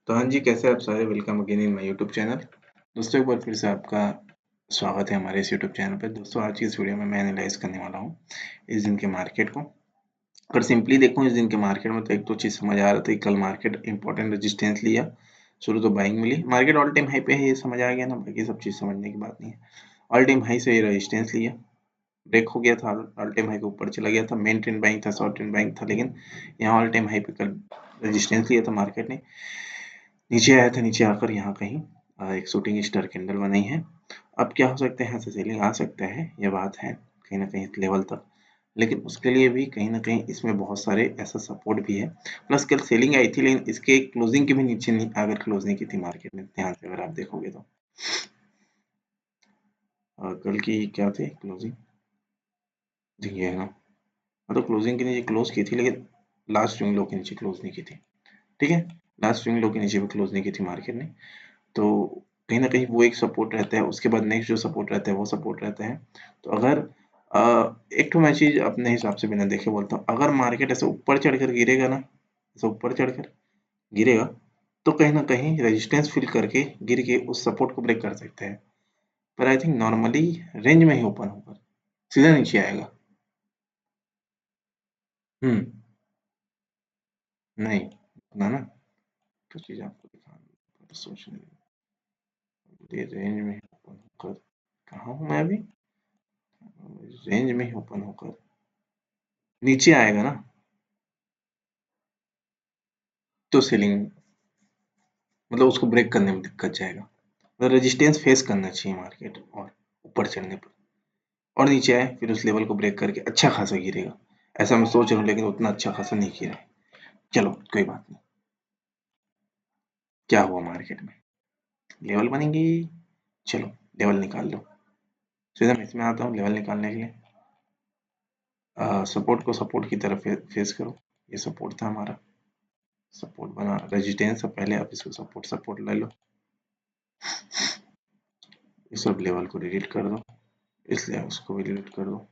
तो हाँ जी, कैसे आप सारे? Welcome again in my YouTube channel. दोस्तों एक बार फिर से आपका स्वागत है हमारे इस यूट्यूब चैनल पे। दोस्तों आज की इस वीडियो में मैं एनालाइज करने वाला हूँ इस दिन के मार्केट को। अगर सिंपली देखूँ इस दिन के मार्केट में तो एक तो चीज़ समझ आ रहा था कि कल मार्केट इंपॉर्टेंट रेजिस्टेंस लिया, शुरू तो बाइंग मिली, मार्केट ऑल टाइम हाई पे है, ये समझ आ गया ना, बाकी सब चीज़ समझने की बात नहीं है। ऑल टाइम हाई से ये रेजिस्टेंस लिया, ब्रेक हो गया था, ऑल टाइम हाई के ऊपर चला गया था, मेन ट्रेंड बाइंग था, शॉर्ट ट्रेंड बाइंग था, लेकिन यहाँ ऑल टाइम हाई पे कल रेजिस्टेंस लिया था मार्केट ने, नीचे आया था, नीचे आकर यहाँ कहीं एक शूटिंग स्टार कैंडल बनाई है। अब क्या हो सकता है, यहाँ से सेलिंग आ सकता है, ये बात है कहीं ना कहीं इस लेवल तक, लेकिन उसके लिए भी कहीं ना कहीं इसमें बहुत सारे ऐसा सपोर्ट भी है। प्लस कल सेलिंग आई थी, लेकिन इसके क्लोजिंग के भी नीचे नहीं अगर क्लोजिंग की थी मार्केट में, ध्यान से अगर आप देखोगे तो कल की क्या थी क्लोजिंग, ये ना, मतलब क्लोजिंग के नीचे क्लोज की थी, लेकिन लास्ट स्विंग लो के नीचे क्लोज नहीं की थी। ठीक है, लास्ट स्विंग लो के नीचे भी क्लोज नहीं की थी मार्केट ने, तो कहीं न कहीं वो एक सपोर्ट रहता है। उसके बाद नेक्स्ट जो सपोर्ट रहता है वो सपोर्ट रहता है। तो अगर एक तो मैं चीज़ अपने हिसाब से बिना देखे बोलता हूँ, अगर मार्केट ऐसे ऊपर चढ़कर गिरेगा ना, ऐसे ऊपर चढ़कर गिरेगा, तो कहीं न कहीं रेजिस्टेंस फ़ील करके गिर के उस सपोर्ट को ब्रेक कर सकता है। पर आई थिंक नॉर्मली रेंज में ही ओपन होकर सीधा नीचे आएगा। हुँ, नहीं, ना ना, तो चीज़ आपको दिखाना सोचने दीजिए, रेंज में ही ओपन होकर, कहाँ हूँ मैं अभी? रेंज में ही ओपन होकर नीचे आएगा ना, तो सेलिंग मतलब उसको ब्रेक करने में दिक्कत जाएगा, मतलब रेजिस्टेंस फेस करना चाहिए मार्केट और ऊपर चढ़ने पर, और नीचे आए फिर उस लेवल को ब्रेक करके अच्छा खासा गिरेगा, ऐसा मैं सोच रहा हूँ, लेकिन उतना अच्छा खासा नहीं गिरा है। चलो कोई बात नहीं। क्या हुआ मार्केट में, लेवल बनेंगी, चलो लेवल निकाल लो। सीधा मैं इसमें आता हूँ लेवल निकालने के लिए, सपोर्ट को सपोर्ट की तरफ फेस करो, ये सपोर्ट था हमारा, सपोर्ट बना, रेजिस्टेंस से पहले आप इसको सपोर्ट सपोर्ट ले लो, इस सब लेवल को डिलीट कर दो, इसलिए उसको भी डिलीट कर दो,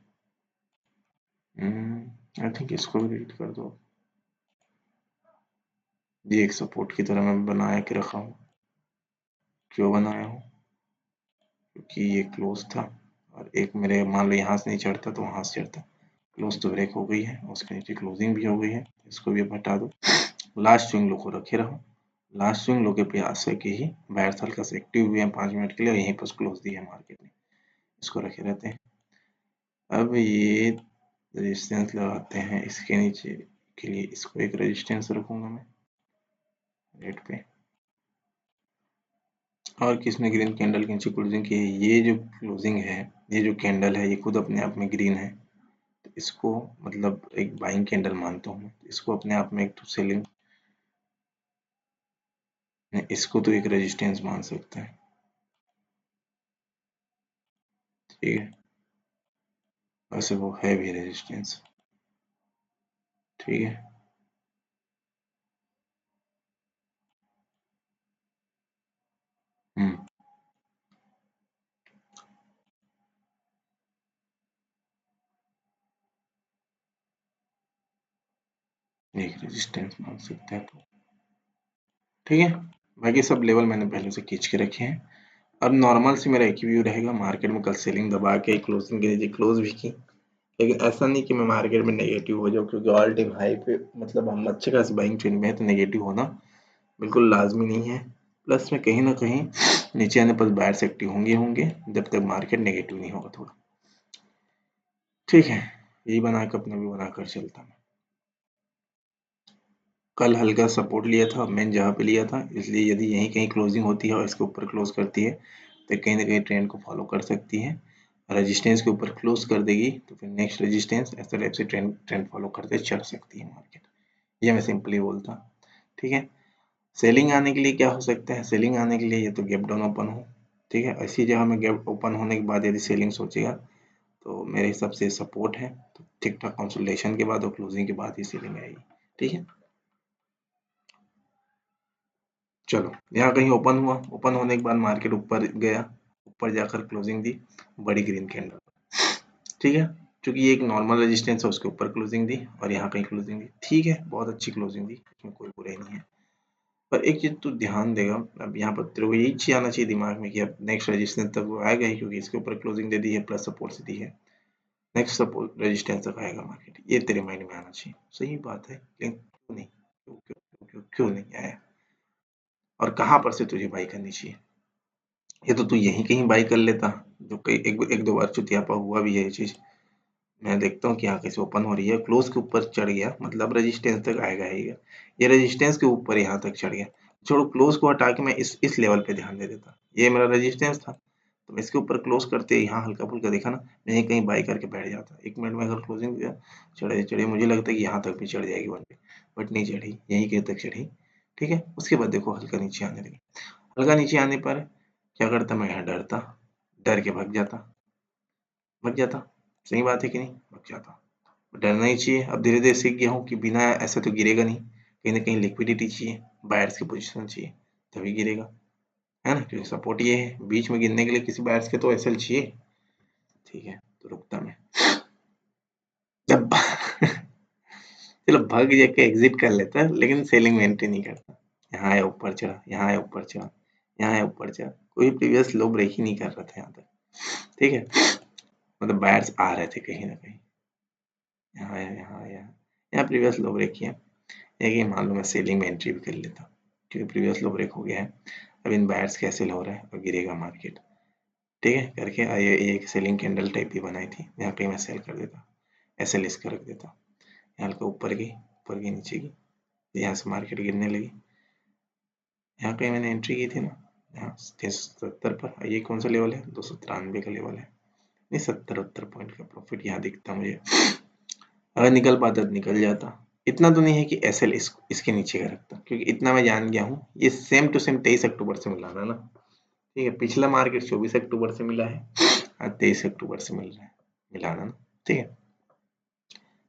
आई थिंक इसको भी डिलीट कर दो। ये एक सपोर्ट की तरह मैं बना के रखा हूँ, क्यों बनाया हूँ, क्योंकि ये क्लोज था, और एक मेरे मान लो यहाँ से नहीं चढ़ता तो वहाँ से चढ़ता, क्लोज तो ब्रेक हो गई है, उसके नीचे क्लोजिंग भी हो गई है, इसको भी अब हटा दो। लास्ट स्विंग लो को रखे रहो, लास्ट स्विंग लो के प्रयास से कि ही बायर हल्का से एक्टिव हुए हैं 5 मिनट के लिए, और यहीं पर क्लोज दिया है मार्केट ने, इसको रखे रहते हैं। अब ये रेजिस्टेंस लगाते हैं इसके नीचे के लिए, इसको एक रेजिस्टेंस रखूंगा मैं रेड पे, और किसने ग्रीन कैंडल के नीचे क्लोजिंग की है, ये जो क्लोजिंग है, ये जो कैंडल है, ये खुद अपने आप में ग्रीन है, तो इसको मतलब एक बाइंग कैंडल मानता हूँ मैं, इसको अपने आप में एक तो सेलिंग, इसको तो एक रेजिस्टेंस मान सकते हैं। ठीक है, वैसे वो है भी रेजिस्टेंस। ठीक है, हम्म, एक रेजिस्टेंस मान सकते हैं तो ठीक है। बाकी सब लेवल मैंने पहले से खींच के रखे हैं। अब नॉर्मल से मेरा एक ही व्यू रहेगा, मार्केट में कल सेलिंग दबा के क्लोजिंग के नीचे क्लोज भी की, लेकिन ऐसा नहीं कि मैं मार्केट में नेगेटिव हो जाऊँ, क्योंकि ऑल टाइम हाई पे मतलब हम अच्छे खासी बाइंग ट्रेंड में है, तो नेगेटिव होना बिल्कुल लाजमी नहीं है। प्लस में कहीं ना कहीं नीचे आने पर बायर्स एक्टिव होंगे होंगे जब तक मार्केट नेगेटिव नहीं होगा थोड़ा। ठीक है, यही बना के अपना व्यू बनाकर चलता मैं। कल हल्का सपोर्ट लिया था मैंने जहाँ पे लिया था, इसलिए यदि यहीं कहीं क्लोजिंग होती है और इसके ऊपर क्लोज करती है तो कहीं ना कहीं ट्रेंड को फॉलो कर सकती है, रेजिस्टेंस के ऊपर क्लोज कर देगी तो फिर नेक्स्ट रेजिस्टेंस ऐसा टाइप से ट्रेंड ट्रेंड फॉलो करते चल सकती है मार्केट, ये मैं सिंपली बोलता। ठीक है, सेलिंग आने के लिए क्या हो सकता है, सेलिंग आने के लिए ये तो गैप डाउन ओपन हो, ठीक है, ऐसी जगह में गैप ओपन होने के बाद यदि सेलिंग सोचेगा तो मेरे हिसाब से सपोर्ट है, तो ठीक ठाक कंसोलिडेशन के बाद और क्लोजिंग के बाद ही सेलिंग आएगी। ठीक है, चलो यहाँ कहीं ओपन हुआ, ओपन होने के बाद मार्केट ऊपर गया, ऊपर जाकर क्लोजिंग दी, बड़ी ग्रीन कैंडल, ठीक है, क्योंकि ये एक नॉर्मल रेजिस्टेंस है उसके ऊपर क्लोजिंग दी और यहाँ कहीं क्लोजिंग दी, ठीक है, बहुत अच्छी क्लोजिंग दी, इसमें कोई बुराई नहीं है। पर एक चीज तू ध्यान देगा, अब यहाँ पर तेरे को यही चीज आना चाहिए दिमाग में कि अब नेक्स्ट रेजिस्टेंस तक वो आएगा ही, क्योंकि इसके ऊपर क्लोजिंग दे दी है प्लस सपोर्ट से दी है, नेक्स्ट सपोर्ट रेजिस्टेंस तक आएगा मार्केट, ये तेरे माइंड में आना चाहिए। सही बात है, लेकिन क्यों नहीं, क्यों नहीं आया, और कहाँ पर से तुझे बाई करनी चाहिए? ये तो तू यहीं कहीं बाई कर लेता, जो कई एक दो बार चुतियापा हुआ भी है ये चीज। मैं देखता हूँ कि यहाँ कैसे ओपन हो रही है, क्लोज के ऊपर चढ़ गया, मतलब रेजिस्टेंस तक आएगा ही, ये रेजिस्टेंस के ऊपर यहाँ तक चढ़ गया। छोड़ो, क्लोज को हटा के मैं इस लेवल पे ध्यान दे देता, ये मेरा रेजिस्टेंस था, तो मैं इसके ऊपर क्लोज करते यहाँ हल्का फुल्का देखा ना, मैं यहीं कहीं बाई करके बैठ जाता। 1 मिनट में अगर क्लोजिंग दिया, चढ़े चढ़े, मुझे लगता है कि यहाँ तक भी चढ़ जाएगी वन पे, बट नहीं चढ़ी, यहीं कहीं तक चढ़ी। ठीक है, उसके बाद देखो हल्का नीचे आने लगी, हल्का नीचे आने पर क्या करता, मैं यहाँ डरता, डर के भाग जाता। सही बात है कि नहीं, भाग जाता। डरना ही चाहिए। अब धीरे धीरे सीख गया हूँ कि बिना ऐसे तो गिरेगा नहीं, कहीं ना कहीं लिक्विडिटी चाहिए, बायर्स की पोजीशन चाहिए, तभी गिरेगा, है ना, क्योंकि सपोर्ट ये है, बीच में गिरने के लिए किसी बायर्स के तो एसएल चाहिए। ठीक है, तो रुकता मैं, जब चलो भाग जाके एग्जिट कर लेता, लेकिन सेलिंग में एंट्री नहीं करता। यहाँ आया ऊपर चढ़ा, यहाँ आया ऊपर चढ़ा, यहाँ आया ऊपर चढ़ा, कोई प्रीवियस लो ब्रेक ही नहीं कर रहा था यहाँ तक। ठीक है, मतलब बायर्स आ रहे थे कहीं ना कहीं, यहाँ आया, यहाँ आया, यहाँ प्रीवियस लो ब्रेक किया, ये मान लो मैं सेलिंग में एंट्री भी कर लेता, क्योंकि प्रीवियस लो ब्रेक हो गया है। अब इन बायर्स का सेल हो रहा है और गिरेगा मार्केट। ठीक है, करके ये एक सेलिंग कैंडल टाइप भी बनाई थी, यहाँ कहीं मैं सेल कर देता, ऐसे लिस्ट कर रख देता, यहाँ हल्का ऊपर गई नीचे की, यहाँ से मार्केट गिरने लगी, यहाँ कहीं मैंने एंट्री की थी ना, यहाँ 370 पर, ये कौन सा लेवल है, 293 का लेवल है, नहीं 70-70 पॉइंट का प्रॉफिट यहाँ दिखता मुझे। अगर निकल पाता तो निकल जाता, इतना तो नहीं है कि एसएल इसके नीचे का रखता, क्योंकि इतना मैं जान गया हूँ, ये सेम टू सेम 23 अक्टूबर से मिला था ना। ठीक है, पिछला मार्केट 24 अक्टूबर से मिला है, आज 23 अक्टूबर से मिल रहा है, मिला था ना। ठीक है,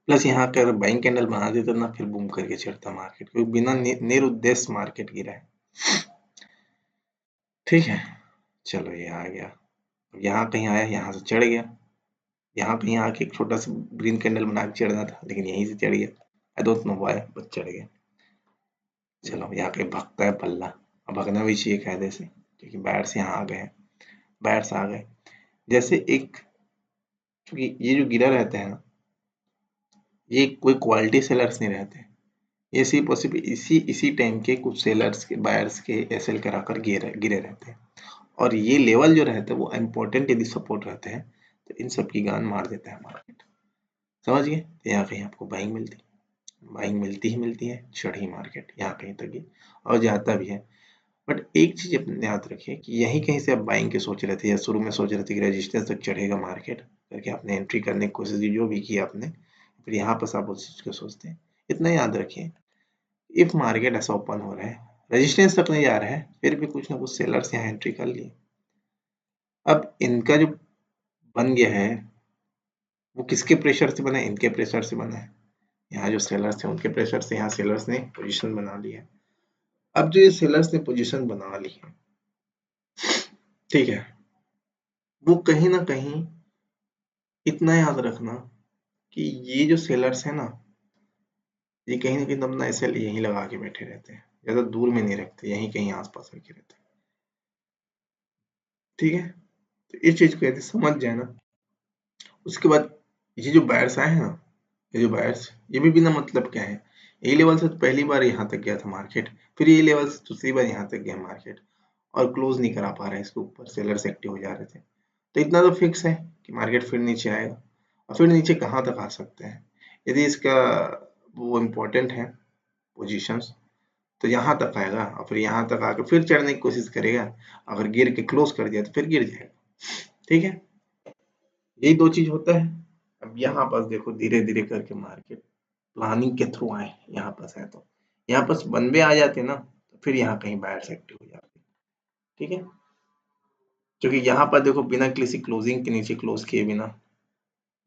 प्लस यहाँ कर बाइंग कैंडल बना देता ना, फिर बूम करके चढ़ता मार्केट, क्योंकि बिना निरुद्देश्य मार्केट गिरा है। ठीक है, चलो ये आ गया, यहाँ कहीं आया, यहाँ से चढ़ गया, यहाँ कहीं आके एक छोटा सा ग्रीन कैंडल बना के चढ़ना था, लेकिन यहीं से चढ़ गया, आई डोंट नो व्हाई, बस चढ़ गया। चलो यहाँ कहीं भगता है पल्ला, अब भगना भी चाहिए कायदे से, क्योंकि बायर्स यहाँ आ गए, बायर्स आ गए, जैसे एक, क्योंकि ये जो गिरा रहते हैं ना, ये कोई क्वालिटी सेलर्स नहीं रहते, ये सिर्फ पॉसिबल इसी इसी टाइम के कुछ सेलर्स के, बायर्स के एसएल कराकर गिरे रहते हैं, और ये लेवल जो रहता है वो इम्पोर्टेंट यदि सपोर्ट रहते हैं, तो इन सब की गान मार देता है मार्केट। समझ गए, तो यहाँ कहीं आपको बाइंग मिलती है, चढ़ी मार्केट यहाँ कहीं तक ही, और जाता भी है। बट एक चीज अपने याद रखिए कि यहीं कहीं से आप बाइंग के सोच रहे थे, या शुरू में सोच रहे थे कि रेजिस्टेंस तक चढ़ेगा मार्केट, करके आपने एंट्री करने की कोशिश की, जो भी की आपने, फिर यहाँ पर आप उस चीज को सोचते हैं। इतना याद रखिए, इफ मार्केट ऐसा ओपन हो रहा है, रेजिस्टेंस तक नहीं जा रहा है, फिर भी कुछ ना कुछ सेलर्स यहाँ एंट्री कर लिए। अब इनका जो बन गया है, वो किसके प्रेशर से बना है, इनके प्रेशर से बना है। यहाँ जो सेलर्स थे उनके प्रेशर से यहाँ सेलर्स ने पोजीशन बना ली है। अब जो ये सेलर्स ने पोजीशन बना ली है, ठीक है, वो कहीं ना कहीं इतना याद रखना कि ये जो सेलर्स है ना, ये कहीं ना कहीं अपना एसएल यहीं लगा के बैठे रहते हैं, ज्यादा दूर में नहीं रखते, यहीं कहीं आसपास रखे रहते हैं। ठीक है, तो इस चीज को यदि समझ जाए ना, उसके बाद ये जो बायर्स आए हैं ना, ये जो बायर्स, ये भी बिना मतलब क्या है, ये लेवल से तो पहली बार यहाँ तक गया था मार्केट, फिर ये लेवल से दूसरी बार यहाँ तक गया मार्केट, और क्लोज नहीं करा पा रहा है, इसके ऊपर सेलर्स एक्टिव हो जा रहे थे, तो इतना तो फिक्स है कि मार्केट फिर नीचे आएगा, और फिर नीचे कहाँ तक आ सकते हैं, यदि इसका वो इम्पोर्टेंट है पोजीशंस, तो यहाँ तक आएगा, और फिर यहाँ तक आकर फिर चढ़ने की कोशिश करेगा, अगर गिर के क्लोज कर दिया तो फिर गिर जाएगा। ठीक है, यही दो चीज होता है। अब यहाँ पास देखो धीरे धीरे करके मार्केट प्लानिंग के थ्रू आए, यहाँ पास है, तो यहाँ पास बनवे आ जाते ना, तो फिर यहाँ कहीं बायर्स एक्टिव हो जाते। ठीक है, क्योंकि यहाँ पर देखो बिना किसी क्लोजिंग के नीचे क्लोज किए बिना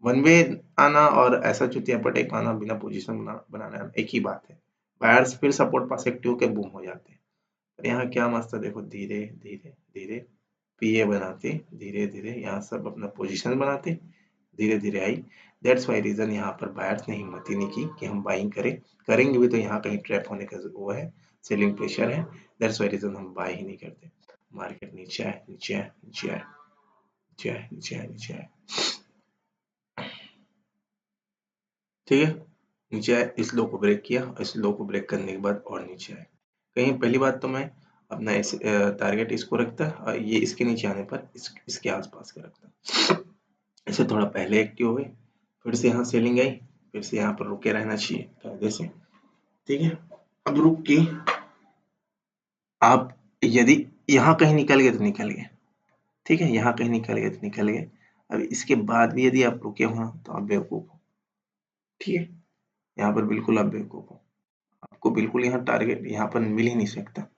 वन वे आना, और ऐसा चुतिया पटेक आना बिना पोजीशन बनाना एक ही बात है, बायर्स फिर सपोर्ट पास एक्टिव के बूम हो जाते हैं। और यहाँ क्या मस्त है, देखो धीरे धीरे धीरे पीए बनाते, धीरे धीरे यहाँ सब अपना पोजीशन बनाते, धीरे धीरे आई। दैट्स वाई रीजन यहाँ पर बायर्स ने हिम्मत ही नहीं की कि हम बाइंग करें, करेंगे भी तो यहाँ कहीं ट्रैप होने का वो है, सेलिंग प्रेशर है, दैट्स वाई रीजन हम बाय ही नहीं करते। मार्केट नीचे आए, नीचे आए, नीचे आए, नीचे आए, नीचे आए, नीचे आए, ठीक है, नीचे आए, इस लो को ब्रेक किया, इस लो को ब्रेक करने के बाद और नीचे आए। कहीं पहली बात तो मैं अपना टारगेट इसको रखता और ये इसके नीचे आने पर इसके आसपास का रखता। इसे थोड़ा पहले एक्टिव हो गई, फिर से यहाँ सेलिंग आई, फिर से यहाँ पर रुके रहना चाहिए कायदे से, ठीक है। अब रुक के आप यदि यहाँ कहीं निकल गए तो निकल गए, ठीक है, यहाँ कहीं निकल गए तो निकल गए। अब इसके बाद भी यदि आप रुके हो तो आप बेवकूफ हो, ठीक है, यहाँ पर बिल्कुल आप बेवकूफ हो, आपको बिल्कुल यहाँ टारगेट यहाँ पर मिल ही नहीं सकता।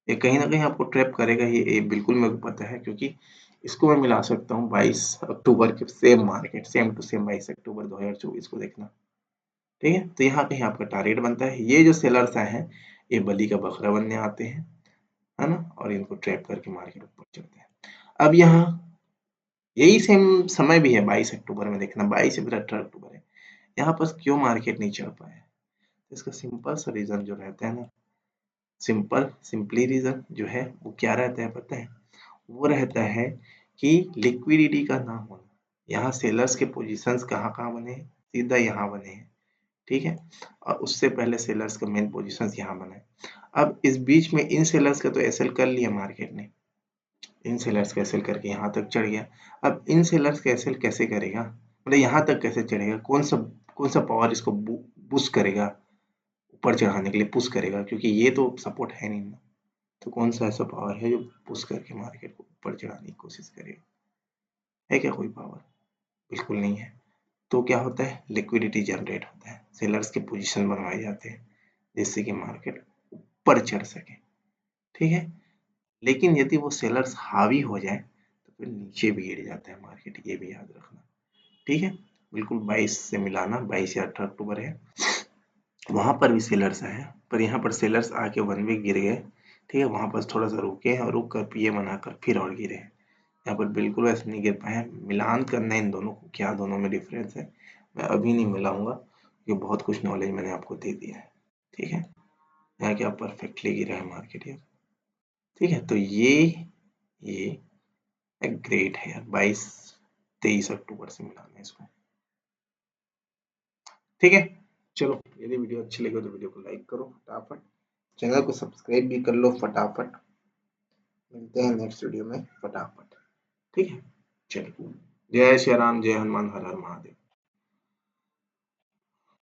ये कहीं ना कहीं आपको ट्रैप करेगा, ये बिल्कुल मेरे को पता है, क्योंकि इसको मैं मिला सकता हूँ 22 अक्टूबर के same market, same to same 22 अक्टूबर 2024 को देखना, ठीक है। तो यहाँ कहीं आपका टारगेट बनता है। ये जो सेलर्स आए हैं ये बलि का बकरा बनने आते हैं, है ना, और इनको ट्रैप करके मार्केट ऊपर चलते हैं। अब यहाँ यही सेम समय भी है 22 अक्टूबर में देखना, 22 या फिर 18 अक्टूबर है, यहाँ पर क्यों मार्केट नहीं चढ़ पाया? इसका सिंपल सा रीजन जो रहता है ना, सिंपली रीजन जो है वो क्या रहता है पता है? वो रहता है कि लिक्विडिटी का ना होना। यहाँ सेलर्स के पोजीशंस कहाँ कहाँ बने हैं? सीधा यहाँ बने हैं, ठीक है, और उससे पहले सेलर्स का मेन पोजीशंस यहाँ बना है। अब इस बीच में इन सेलर्स का तो एसएल कर लिया मार्केट ने, इन सेलर्स का एसएल करके यहाँ तक चढ़ गया। अब इन सेलर्स का एसएल कैसे करेगा, मतलब यहाँ तक कैसे चढ़ेगा? कौन सा पावर इसको बूस्ट करेगा, ऊपर चढ़ाने के लिए पुश करेगा? क्योंकि ये तो सपोर्ट है नहीं ना, तो कौन सा ऐसा पावर है जो पुश करके मार्केट को ऊपर चढ़ाने की कोशिश करेगा? है क्या कोई पावर? बिल्कुल नहीं है। तो क्या होता है? लिक्विडिटी जनरेट होता है, सेलर्स के पोजीशन बनवाए जाते हैं जिससे कि मार्केट ऊपर चढ़ सके, ठीक है। लेकिन यदि वो सेलर्स हावी हो जाए तो फिर नीचे भी गिर जाता है मार्केट, ये भी याद रखना, ठीक है। बिल्कुल 22 से मिलाना, 22 या 18 अक्टूबर है, वहां पर भी सेलर्स आए, पर यहाँ पर सेलर्स आके वन वे गिर गए, ठीक है, वहां पर थोड़ा सा रुके और रुक कर पीए बनाकर फिर और गिरे। यहाँ पर बिल्कुल वैसे नहीं गिर पाए। मिलान करना है इन दोनों को, क्या दोनों में डिफरेंस है मैं अभी नहीं मिलाऊंगा, ये बहुत कुछ नॉलेज मैंने आपको दे दिया है, ठीक है। यहाँ क्या परफेक्टली गिरा है मार्केट यार, ठीक है। तो ये ग्रेट है यार, 22-23 अक्टूबर से मिलाना है इसको, ठीक है। चलो, यदि वीडियो अच्छी लगी तो वीडियो को लाइक करो फटाफट, चैनल को सब्सक्राइब भी कर लो फटाफट। मिलते हैं नेक्स्ट वीडियो में फटाफट, ठीक है। चलो, जय श्री राम, जय हनुमान, हर हर महादेव।